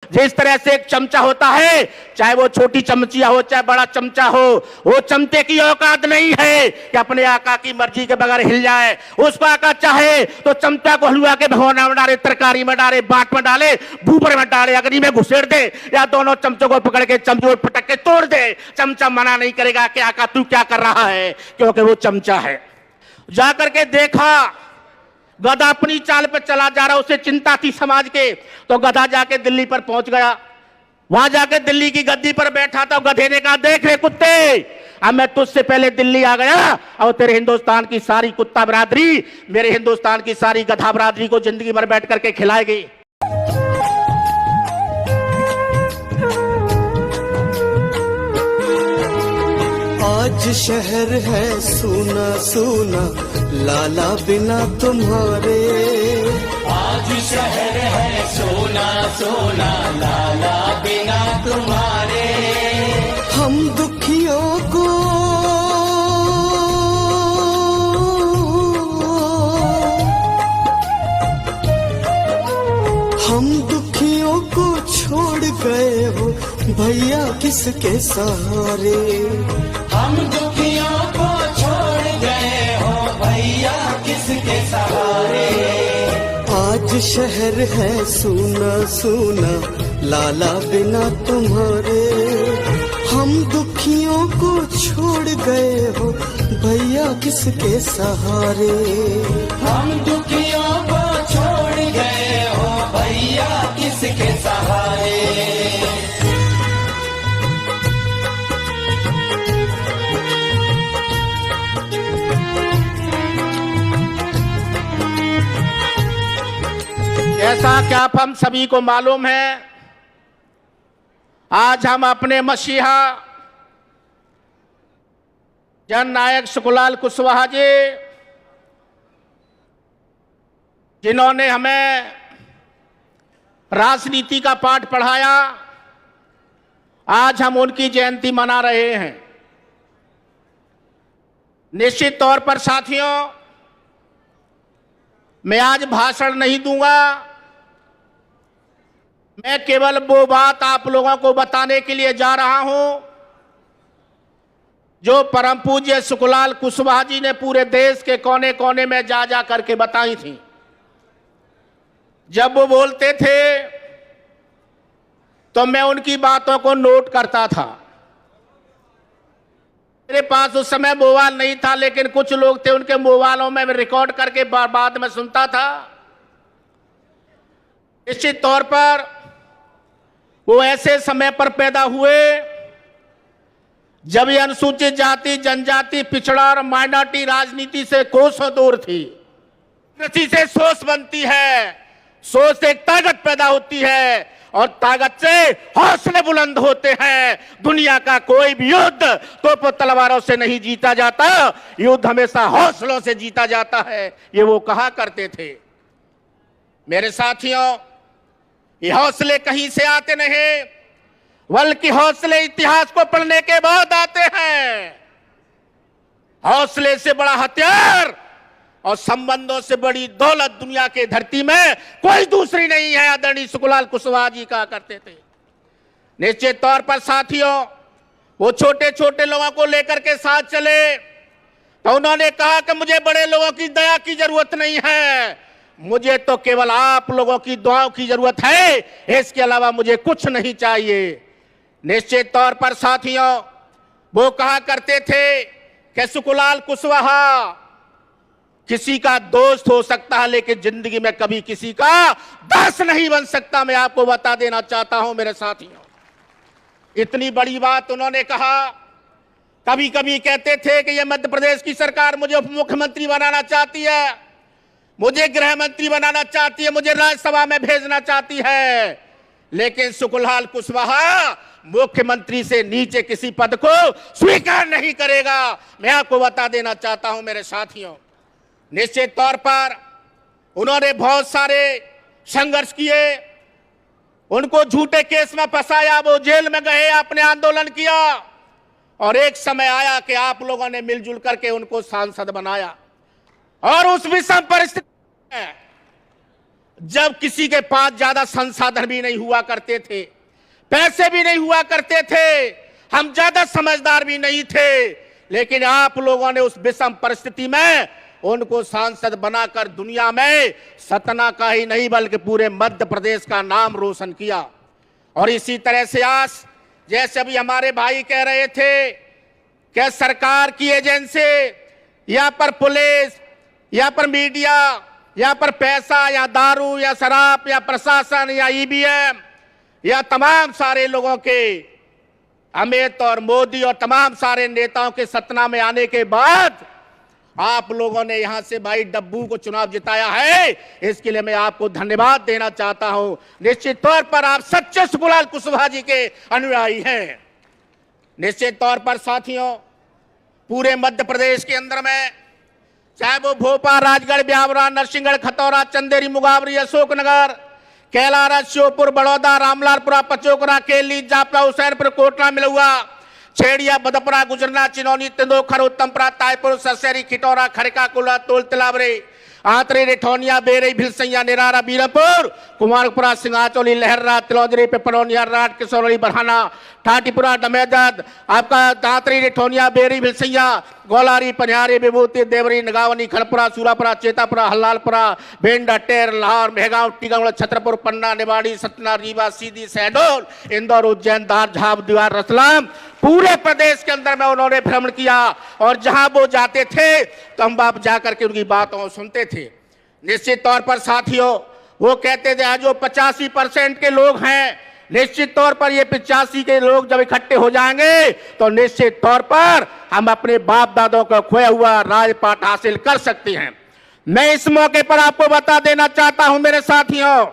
जिस तरह से एक चमचा होता है, चाहे वो छोटी चमचिया हो चाहे बड़ा चमचा हो, वो चमचे की औकात नहीं है कि अपने आका की मर्जी के बगैर हिल जाए। उसको आका चाहे तो चमचा को हलवा के भगोना में डाले, तरकारी में डाले, बाट में डाले, भूपर में डाले, अग्नि में घुसेड़ दे, या दोनों चमचों को पकड़ के चमचे को पटक के तोड़ दे, चमचा मना नहीं करेगा कि आका तू क्या कर रहा है, क्योंकि वो चमचा है। जाकर के देखा गधा अपनी चाल पर चला जा रहा, उसे चिंता थी समाज के, तो गधा जाके दिल्ली पर पहुंच गया। वहां जाके दिल्ली की गद्दी पर बैठा था। गधे ने कहा, देख रे कुत्ते, अब मैं तुझसे पहले दिल्ली आ गया और तेरे हिंदुस्तान की सारी कुत्ता बरादरी मेरे हिंदुस्तान की सारी गधा बरादरी को जिंदगी भर बैठ करके खिलाएगी। आज शहर है सूना सूना लाला बिना तुम्हारे, आज शहर है सोना सोना लाला बिना तुम्हारे। हम दुखियों को छोड़ गए हो भैया किसके सहारे। हम दुखियों को छोड़ गए हो भैया किसके सहारे। आज शहर है सूना सूना लाला बिना तुम्हारे, हम दुखियों को छोड़ गए हो भैया किसके सहारे। हम दुखियों को छोड़ गए हो भैया किसके सहारे। ऐसा क्या हम सभी को मालूम है, आज हम अपने मसीहा जननायक सुखलाल कुशवाहा जी, जिन्होंने हमें राजनीति का पाठ पढ़ाया, आज हम उनकी जयंती मना रहे हैं। निश्चित तौर पर साथियों, मैं आज भाषण नहीं दूंगा, मैं केवल वो बात आप लोगों को बताने के लिए जा रहा हूं जो परम पूज्य सुखलाल कुशवाहा जी ने पूरे देश के कोने कोने में जा जा करके बताई थी। जब वो बोलते थे तो मैं उनकी बातों को नोट करता था। मेरे पास उस समय मोबाइल नहीं था, लेकिन कुछ लोग थे, उनके मोबाइलों में रिकॉर्ड करके बाद में सुनता था। निश्चित तौर पर वो ऐसे समय पर पैदा हुए जब ये अनुसूचित जाति, जनजाति, पिछड़ा और माइनॉरिटी राजनीति से कोसों दूर थी। कृषि से सोच बनती है, सोच से एक ताकत पैदा होती है और ताकत से हौसले बुलंद होते हैं। दुनिया का कोई भी युद्ध तोपों तलवारों से नहीं जीता जाता, युद्ध हमेशा हौसलों से जीता जाता है, ये वो कहा करते थे। मेरे साथियों, ये हौसले कहीं से आते नहीं, बल्कि हौसले इतिहास को पढ़ने के बाद आते हैं। हौसले से बड़ा हथियार और संबंधों से बड़ी दौलत दुनिया के धरती में कोई दूसरी नहीं है, आदरणीय सुखलाल कुशवाहा जी कहा करते थे। निश्चित तौर पर साथियों, वो छोटे छोटे लोगों को लेकर के साथ चले तो उन्होंने कहा कि मुझे बड़े लोगों की दया की जरूरत नहीं है, मुझे तो केवल आप लोगों की दुआओं की जरूरत है, इसके अलावा मुझे कुछ नहीं चाहिए। निश्चित तौर पर साथियों, वो कहा करते थे कि सुखलाल कुशवाहा किसी का दोस्त हो सकता है, लेकिन जिंदगी में कभी किसी का दास नहीं बन सकता। मैं आपको बता देना चाहता हूं मेरे साथियों, इतनी बड़ी बात उन्होंने कहा। कभी कभी कहते थे कि ये मध्य प्रदेश की सरकार मुझे उप मुख्यमंत्री बनाना चाहती है, मुझे गृह मंत्री बनाना चाहती है, मुझे राज्यसभा में भेजना चाहती है, लेकिन सुखलाल कुशवाहा मुख्यमंत्री से नीचे किसी पद को स्वीकार नहीं करेगा। मैं आपको बता देना चाहता हूं मेरे साथियों। निश्चित तौर पर उन्होंने बहुत सारे संघर्ष किए, उनको झूठे केस में फंसाया, वो जेल में गए, आपने आंदोलन किया और एक समय आया कि आप लोगों ने मिलजुल करके उनको सांसद बनाया। और उस विषम परिस्थिति में जब किसी के पास ज्यादा संसाधन भी नहीं हुआ करते थे, पैसे भी नहीं हुआ करते थे, हम ज्यादा समझदार भी नहीं थे, लेकिन आप लोगों ने उस विषम परिस्थिति में उनको सांसद बनाकर दुनिया में सतना का ही नहीं बल्कि पूरे मध्य प्रदेश का नाम रोशन किया। और इसी तरह से आज जैसे अभी हमारे भाई कह रहे थे कि सरकार की एजेंसी, यहाँ पर पुलिस, यहाँ पर मीडिया, यहाँ पर पैसा या दारू या शराब या प्रशासन या ईवीएम या तमाम सारे लोगों के, अमित और मोदी और तमाम सारे नेताओं के सतना में आने के बाद आप लोगों ने यहां से भाई डब्बू को चुनाव जिताया है, इसके लिए मैं आपको धन्यवाद देना चाहता हूं। निश्चित तौर पर आप सच्चे सुखलाल कुशवाहा जी के अनुयायी हैं। निश्चित तौर पर साथियों, पूरे मध्य प्रदेश के अंदर में चाहे वो भोपाल, राजगढ़, ब्यावरा, नरसिंहगढ़, खतौरा, चंदेरी, मुगावरी, अशोकनगर, कैलारस, श्योपुर, बड़ौदा, रामलालपुरा, पचोकरा, केली, जापला, हुसैनपुर, कोटला, मिलुआ, छेड़िया, बदपुरा, गुजरना, चिनौनी, तेंदुलखर, उत्तमपुरा, तायपुर, ससेरी, खिटौरा, खड़का, कुला, तोल, तिलावरी, आंतरी, रिठौनिया, बेरई, भिलसैया, निरारा, बीरपुर, कुमारपुरा, सिंगाचौली, लहर्रा, तिलौजरी, पिपरौनिया, राट, किशोरी, बरहाना, ठाटीपुरा, डमेदद, आपका दांतरी, रिठौनिया, बेरी, भिलसैया, गोलारी, पनिहारी, विभूति, देवरी, नगावनी, खड़पुरा, सूरापुरा, चेतापुरा, हल्लालपुरा, भेंडा, टेर, लाहौर, मेहगांव, टीकमगढ़, छतरपुर, पन्ना, निवाड़ी, सतना, रीवा, सीधी, शहडोल, इंदौर, उज्जैन, धार, झाब, दीवार, रतलाम, पूरे प्रदेश के अंदर में उन्होंने भ्रमण किया। और जहां वो जाते थे तो हम बाप जाकर के उनकी बातों सुनते थे। निश्चित तौर पर साथियों, वो कहते थे आज जो 85% के लोग हैं, निश्चित तौर पर ये 85 के लोग जब इकट्ठे हो जाएंगे तो निश्चित तौर पर हम अपने बाप दादों का खोया हुआ राजपाट हासिल कर सकते हैं। मैं इस मौके पर आपको बता देना चाहता हूं मेरे साथियों,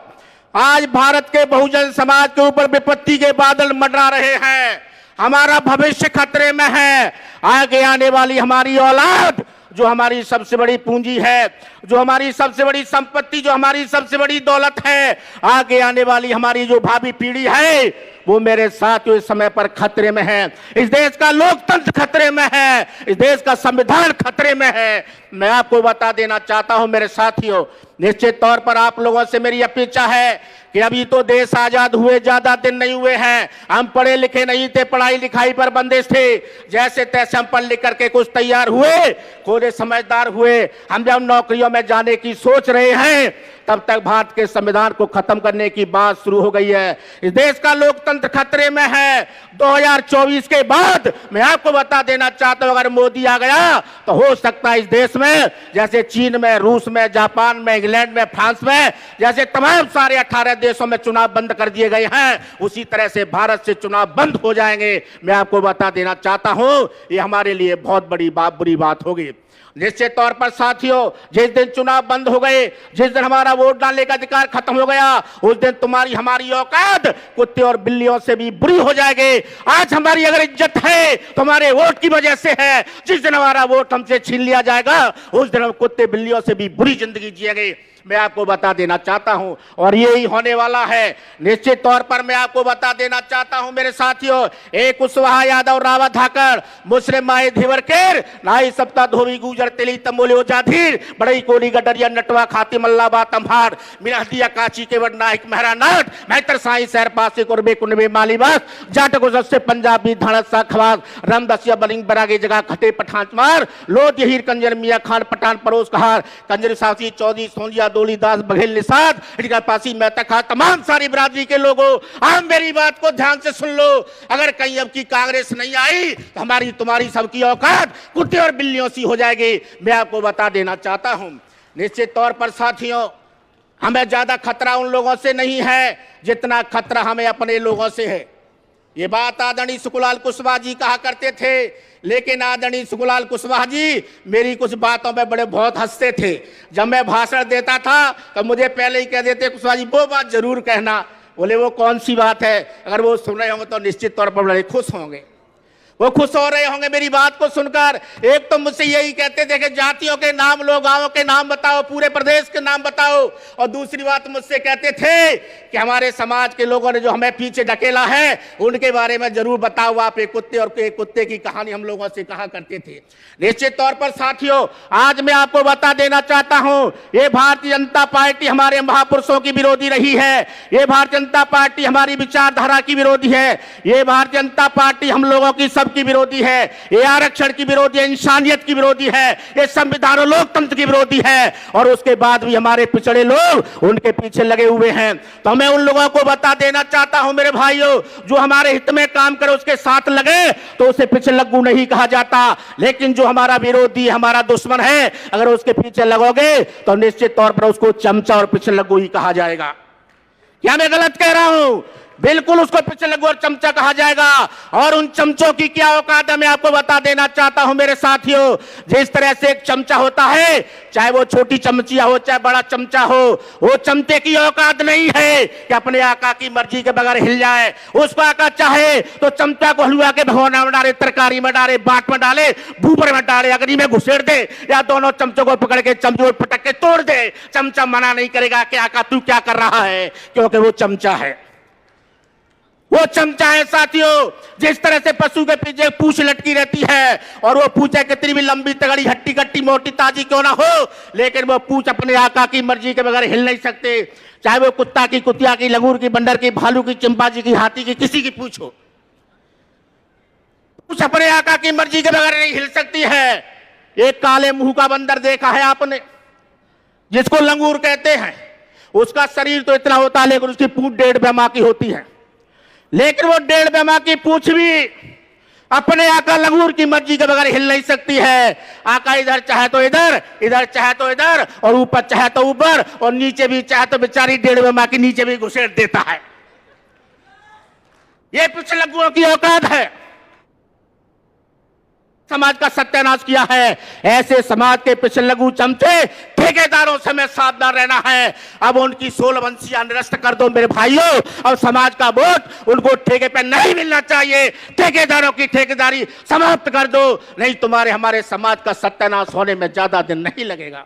आज भारत के बहुजन समाज के ऊपर विपत्ति के बादल मंडरा रहे हैं। हमारा भविष्य खतरे में है। आगे आने वाली हमारी औलाद जो हमारी सबसे बड़ी पूंजी है, जो हमारी सबसे बड़ी संपत्ति, जो हमारी सबसे बड़ी दौलत है, आगे आने वाली हमारी जो भावी पीढ़ी है, वो मेरे साथियों इस समय पर खतरे में है। इस देश का लोकतंत्र खतरे में है, इस देश का संविधान खतरे में है। मैं आपको बता देना चाहता हूं मेरे साथियों, निश्चित तौर पर आप लोगों से मेरी अपेक्षा है कि अभी तो देश आजाद हुए ज्यादा दिन नहीं हुए हैं, हम पढ़े लिखे नहीं थे, पढ़ाई लिखाई पर बंदिश थे, जैसे तैसे हम पढ़ लिख करके कुछ तैयार हुए, थोड़े समझदार हुए। हम जब नौकरियों में जाने की सोच रहे हैं तब तक भारत के संविधान को खत्म करने की बात शुरू हो गई है। इस देश का लोकतंत्र खतरे में है। 2024 के बाद मैं आपको बता देना चाहता हूं, अगर मोदी आ गया तो हो सकता है इस देश में जैसे चीन में, रूस में, जापान में, इंग्लैंड में, फ्रांस में, जैसे तमाम सारे 18 देशों में चुनाव बंद कर दिए गए हैं, उसी तरह से भारत से चुनाव बंद हो जाएंगे। मैं आपको बता देना चाहता हूं, ये हमारे लिए बहुत बड़ी बुरी बात होगी। निश्चित तौर पर साथियों, जिस दिन चुनाव बंद हो गए, जिस दिन हमारा वोट डालने का अधिकार खत्म हो गया, उस दिन तुम्हारी हमारी औकात कुत्ते और बिल्लियों से भी बुरी हो जाएगी। आज हमारी अगर इज्जत है तो हमारे वोट की वजह से है। जिस दिन हमारा वोट हमसे छीन लिया जाएगा उस दिन हम कुत्ते बिल्लियों से भी बुरी जिंदगी जिएंगे। मैं आपको बता देना चाहता हूं और यही होने वाला है। निश्चित तौर पर मैं आपको बता देना चाहता हूं मेरे साथियों, एक कुशवाहा, यादव, रावत, धाकर, मुस्लिम, माए, धिवरकेर, नाई, सप्ता, धोबी, गुजर, तेली, तंबोली, ओजाधीर, बड़ई, कोली, गडरिया, नटवा, खाती, मल्लाबा, तम्हार, मिनहदिया, काची, केवट, नाइक, मेहरा, नाट, मैतर, साई, सैर, पासी, कुरबे, कुनबे, मालीबास, जाट, गुजर, पंजाबी, धड़त, सा, खवास, रामदसिया, बलिंग, बरागे, जगह, खते, पठान, मार, लोध, यहीर, कंजर, मियाँ खान, पठान, परोस, कहार, कंजर, सासी, चौधरी, सोनिया, डोली, दास, बघेल, निषाद, पासी, मेहता, खा, तमाम सारी बिरादरी के लोगों, आप मेरी बात को ध्यान से सुन लो। अगर कहीं अब की कांग्रेस नहीं आई तो हमारी तुम्हारी सबकी औकात कुत्ते और बिल्लियों सी हो जाएगी। मैं आपको बता देना चाहता हूं निश्चित तौर पर साथियों, हमें ज्यादा खतरा उन लोगों से नहीं है जितना खतरा हमें अपने लोगों से है। ये बात आदरणीय सुखलाल कुशवाहा जी कहा करते थे, लेकिन आदरणीय सुखलाल कुशवाहा जी मेरी कुछ बातों पे बड़े बहुत हंसते थे। जब मैं भाषण देता था तो मुझे पहले ही कह देते, कुशवाहा जी वो बात जरूर कहना। बोले वो कौन सी बात है? अगर वो सुन रहे होंगे तो निश्चित तौर पर बड़े खुश होंगे। वो खुश हो रहे होंगे मेरी बात को सुनकर। एक तो मुझसे यही कहते थे कि जातियों के नाम लो, गांवों के नाम बताओ, पूरे प्रदेश के नाम बताओ, और दूसरी बात मुझसे कहते थे कि हमारे समाज के लोगों ने जो हमें पीछे ढकेला है उनके बारे में जरूर बताओ आप। एक कुत्ते और एक कुत्ते की कहानी हम लोगों से कहा करते थे। निश्चित तौर पर साथियों, आज मैं आपको बता देना चाहता हूं, ये भारतीय जनता पार्टी हमारे महापुरुषों की विरोधी रही है, ये भारतीय जनता पार्टी हमारी विचारधारा की विरोधी है, ये भारतीय जनता पार्टी हम लोगों की की विरोधी है, ये आरक्षण की विरोधी है, इंसानियत की विरोधी है, ये संविधान और लोकतंत्र की विरोधी है, और उसके बाद भी हमारे पिछड़े लोग उनके पीछे लगे हुए हैं। तो मैं उन लोगों को बता देना चाहता हूं मेरे भाइयों, जो हमारे हित में काम करे उसके साथ लगे तो उसे पिछलग्गू नहीं कहा जाता, लेकिन जो हमारा विरोधी, हमारा दुश्मन है, अगर उसके पीछे लगोगे तो निश्चित तौर पर उसको चमचा और पिछलग्गू ही कहा जाएगा। क्या मैं गलत कह रहा हूं? बिल्कुल उसको पिछलग्गू और चमचा कहा जाएगा। और उन चमचों की क्या औकात है मैं आपको बता देना चाहता हूं मेरे साथियों। जिस तरह से एक चमचा होता है, चाहे वो छोटी चमचिया हो चाहे बड़ा चमचा हो, वो चमचे की औकात नहीं है कि अपने आका की मर्जी के बगैर हिल जाए। उसको आका चाहे तो चमचा को हलवा के भगोना में डाले, तरकारी में डाले, बाट में डाले, भूपर में डाले, अग्नि में घुसेड़ दे, या दोनों चमचों को पकड़ के चमचे पटक के तोड़ दे, चमचा मना नहीं करेगा कि आका तू क्या कर रहा है, क्योंकि वो चमचा है। वो चमचा है साथियों। जिस तरह से पशु के पीछे पूंछ लटकी रहती है, और वो पूंछ कितनी भी लंबी तगड़ी हट्टी कट्टी मोटी ताजी क्यों ना हो, लेकिन वो पूंछ अपने आका की मर्जी के बगैर हिल नहीं सकते। चाहे वो कुत्ता की, कुतिया की, लंगूर की, बंदर की, भालू की, चिंपांजी की, हाथी की, किसी की पूंछ हो, पूंछ अपने आका की मर्जी के बगैर नहीं हिल सकती है। एक काले मुंह का बंदर देखा है आपने, जिसको लंगूर कहते हैं। उसका शरीर तो इतना होता है, लेकिन उसकी पूंछ 1.5 बैमा की होती है। लेकिन वो 1.5 बैमा की पूंछ भी अपने आका लंगूर की मर्जी के बगैर हिल नहीं सकती है। आका इधर चाहे तो इधर, इधर चाहे तो इधर, और ऊपर चाहे तो ऊपर, और नीचे भी चाहे तो बेचारी 1.5 बैमा की नीचे भी घुसेड़ देता है। ये पिछलग्गुओं की औकात है। समाज का सत्यानाश किया है। ऐसे समाज के पिछलग्गू चमचे ठेकेदारों से हमें सावधान रहना है। अब उनकी सोलवंशियां निरस्त कर दो मेरे भाइयों, और समाज का वोट उनको ठेके पे नहीं मिलना चाहिए। ठेकेदारों की ठेकेदारी समाप्त कर दो, नहीं तुम्हारे हमारे समाज का सत्यानाश होने में ज्यादा दिन नहीं लगेगा,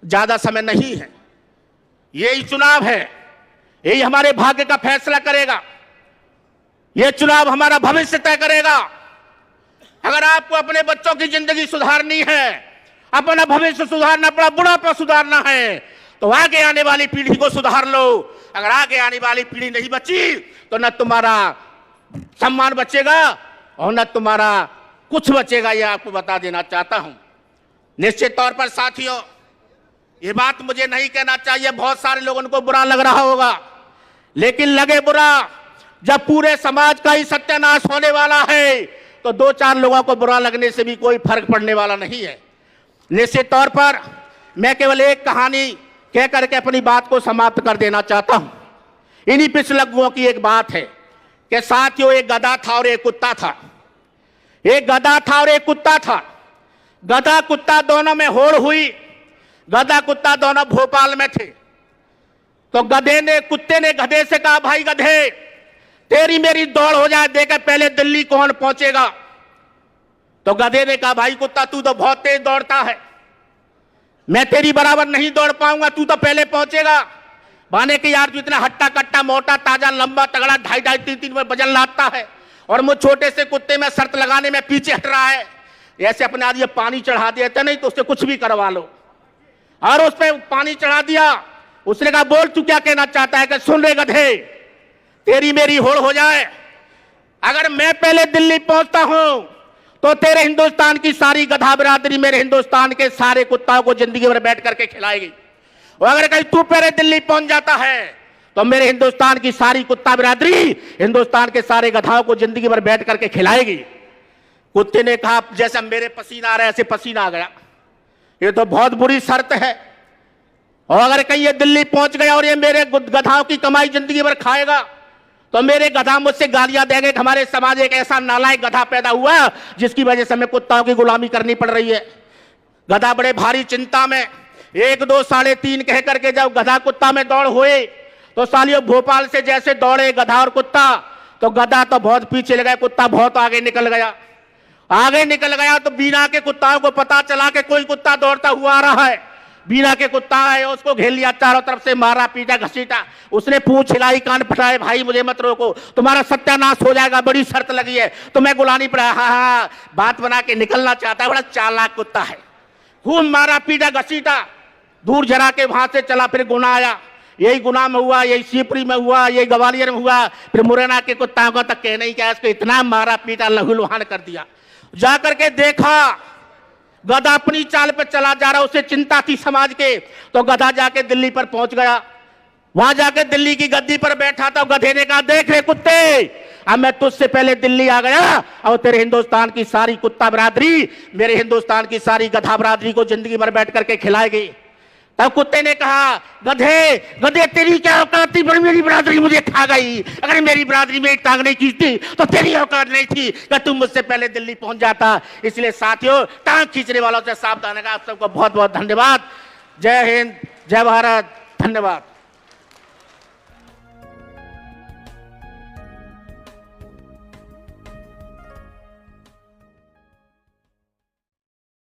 ज्यादा समय नहीं है। यही चुनाव है, यही हमारे भाग्य का फैसला करेगा। यह चुनाव हमारा भविष्य तय करेगा। अगर आपको अपने बच्चों की जिंदगी सुधारनी है, अपना भविष्य सुधारना, अपना बुढ़ापा सुधारना है, तो आगे आने वाली पीढ़ी को सुधार लो। अगर आगे आने वाली पीढ़ी नहीं बची तो न तुम्हारा सम्मान बचेगा और न तुम्हारा कुछ बचेगा। यह आपको बता देना चाहता हूं। निश्चित तौर पर साथियों, ये बात मुझे नहीं कहना चाहिए, बहुत सारे लोगों को बुरा लग रहा होगा, लेकिन लगे बुरा, जब पूरे समाज का ही सत्यानाश होने वाला है तो 2-4 लोगों को बुरा लगने से भी कोई फर्क पड़ने वाला नहीं है। निश्चित तौर पर मैं केवल एक कहानी कह करके अपनी बात को समाप्त कर देना चाहता हूं। इन्हीं पिछलग्गुओं की एक बात है कि साथियों, एक गधा था और एक कुत्ता था। एक गधा था और एक कुत्ता था। गधा कुत्ता दोनों में होड़ हुई। गधा कुत्ता दोनों भोपाल में थे। तो कुत्ते ने गधे से कहा, भाई गधे, तेरी मेरी दौड़ हो जाए, देखा पहले दिल्ली कौन पहुंचेगा। तो गधे ने कहा, भाई कुत्ता, तू तो बहुत तेज दौड़ता है, मैं तेरी बराबर नहीं दौड़ पाऊंगा, तू तो पहले पहुंचेगा। माने कि यार, तू इतना हट्टा कट्टा, मोटा ताजा, लंबा तगड़ा, 2.5 3 में वजन लाता है, और मुझ छोटे से कुत्ते में शर्त लगाने में पीछे हट रहा है। ऐसे अपने आदमी पानी चढ़ा देते, नहीं तो उससे कुछ भी करवा लो। और उस पर पानी चढ़ा दिया। उसने कहा, बोल तू क्या कहना चाहता है। कि सुन रे गधे, तेरी मेरी होड़ हो जाए, अगर मैं पहले दिल्ली पहुंचता हूं तो तेरे हिंदुस्तान की सारी गधा बिरादरी मेरे हिंदुस्तान के सारे कुत्ताओं को जिंदगी भर बैठ करके खिलाएगी। और अगर कहीं तू पहले दिल्ली पहुंच जाता है तो मेरे हिंदुस्तान की सारी कुत्ता बिरादरी हिंदुस्तान के सारे गधाओं को जिंदगी भर बैठ करके खिलाएगी। कुत्ते ने कहा, जैसा मेरे पसीना आ रहा है ऐसे पसीना आ गया, ये तो बहुत बुरी शर्त है। और अगर कहीं ये दिल्ली पहुंच गया और ये मेरे गधाओं की कमाई जिंदगी भर खाएगा तो मेरे गधा मुझसे गालियां देंगे कि हमारे समाज एक ऐसा नालायक गधा पैदा हुआ जिसकी वजह से हमें कुत्ताओं की गुलामी करनी पड़ रही है। गधा बड़े भारी चिंता में 1 2 3.5 कह करके जब गधा कुत्ता में दौड़ हुए तो सालियों भोपाल से जैसे दौड़े गधा और कुत्ता, तो गधा तो बहुत पीछे लगा, कुत्ता बहुत आगे निकल गया। आगे निकल गया तो बीना के कुत्ताओं को पता चला कि कोई कुत्ता दौड़ता हुआ आ रहा है। बीना के कुत्ता है, उसको घेर लिया, चारों तरफ से मारा पीटा घसीटा। उसने पूंछ हिलाई, कान फटाए, भाई मुझे मत रोको, तुम्हारा सत्यानाश हो जाएगा, बड़ी शर्त लगी है। तो मैं गुलानी पर हाँ, बात बना के निकलना चाहता है, बड़ा चालाक कुत्ता है। खूब मारा पीटा घसीटा, दूर जरा के वहां से चला। फिर गुना आया, यही गुना में हुआ, यही शिवपुरी में हुआ, यही ग्वालियर में हुआ, फिर मुरैना के कुत्ताओं का तक कहना ही क्या, इसको इतना मारा पीटा लहूलुहान कर दिया। जाकर के देखा गधा अपनी चाल पर चला जा रहा, उसे चिंता थी समाज के, तो गधा जाके दिल्ली पर पहुंच गया। वहां जाके दिल्ली की गद्दी पर बैठा था। गधे ने कहा, देख रे कुत्ते, अब मैं तुझसे पहले दिल्ली आ गया और तेरे हिंदुस्तान की सारी कुत्ता बरादरी मेरे हिंदुस्तान की सारी गधा बरादरी को जिंदगी भर बैठ करके खिलाएगी। तब कुत्ते ने कहा, गधे गधे तेरी क्या औकात थी, मेरी बरादरी मुझे खा गई। अगर मेरी बरादरी में एक टांग नहीं खींचती तो तेरी औकात नहीं थी कि तुम मुझसे पहले दिल्ली पहुंच जाता। इसलिए साथियों, टांग खींचने वालों से सावधान रहेगा। आप सबको बहुत बहुत धन्यवाद। जय हिंद, जय भारत, धन्यवाद।